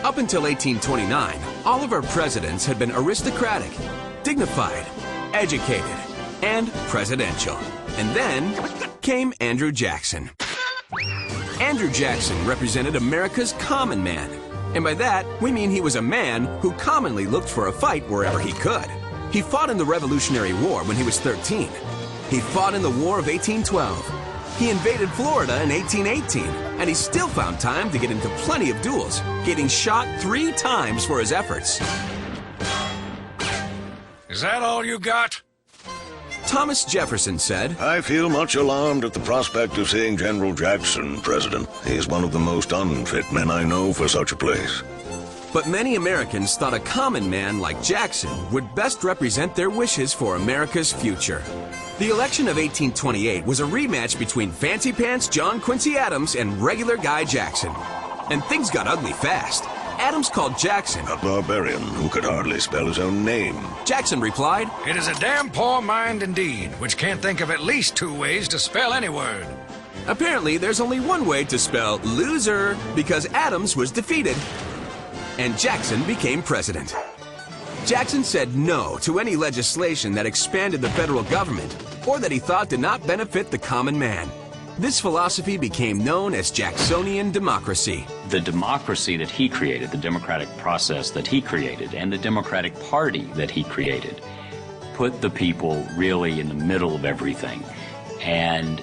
Up until 1829, all of our presidents had been aristocratic, dignified, educated, and presidential. And then came Andrew Jackson. Andrew Jackson represented America's common man. And by that, we mean he was a man who commonly looked for a fight wherever he could. He fought in the Revolutionary War when he was 13. He fought in the War of 1812. He invaded Florida in 1818, and he still found time to get into plenty of duels, getting shot 3 times for his efforts. Is that all you got? Thomas Jefferson said, I feel much alarmed at the prospect of seeing General Jackson president. He is one of the most unfit men I know for such a place. But many Americans thought a common man like Jackson would best represent their wishes for America's future. The election of 1828 was a rematch between Fancy Pants John Quincy Adams and regular Guy Jackson. And things got ugly fast. Adams called Jackson A barbarian who could hardly spell his own name. Jackson replied, It is a damn poor mind indeed, which can't think of at least 2 ways to spell any word. Apparently, there's only one way to spell loser, because Adams was defeated. And Jackson became president. Jackson said no to any legislation that expanded the federal government or that he thought did not benefit the common man. This philosophy became known as Jacksonian democracy. The democracy that he created, the democratic process that he created, and the Democratic Party that he created put the people really in the middle of everything. And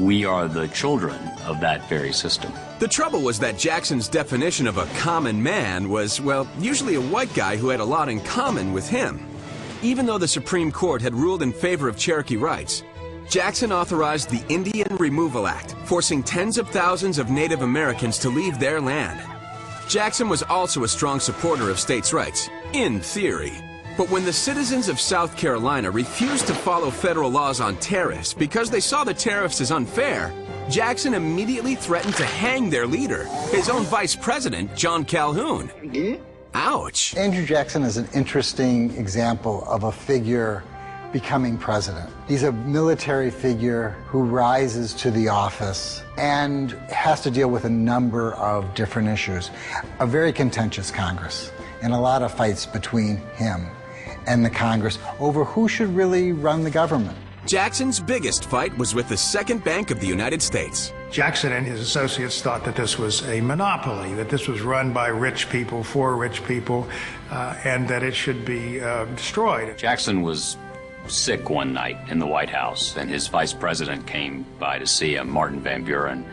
we are the children of that very system. The trouble was that Jackson's definition of a common man was, well, usually a white guy who had a lot in common with him. Even though the Supreme Court had ruled in favor of Cherokee rights, Jackson authorized the Indian Removal Act, forcing tens of thousands of Native Americans to leave their land. Jackson was also a strong supporter of states' rights, in theory. But when the citizens of South Carolina refused to follow federal laws on tariffs because they saw the tariffs as unfair, Jackson immediately threatened to hang their leader, his own vice president, John Calhoun. Ouch. Andrew Jackson is an interesting example of a figure becoming president. He's a military figure who rises to the office and has to deal with a number of different issues. A very contentious Congress and a lot of fights between him and the Congress over who should really run the government. Jackson's biggest fight was with the Second Bank of the United States. Jackson and his associates thought that this was a monopoly, that this was run by rich people for rich people, and that it should be destroyed. Jackson was sick one night in the White House, and his vice president came by to see him, Martin Van Buren.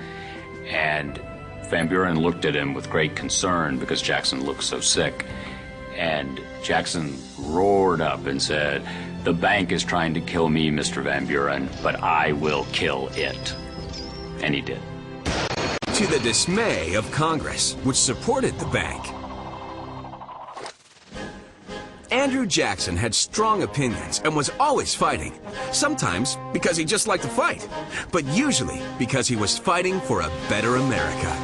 And Van Buren looked at him with great concern because Jackson looked so sick. And Jackson roared up and said, "The bank is trying to kill me, Mr. Van Buren, but I will kill it." And he did. To the dismay of Congress, which supported the bank. Andrew Jackson had strong opinions and was always fighting. Sometimes because he just liked to fight, but usually because he was fighting for a better America.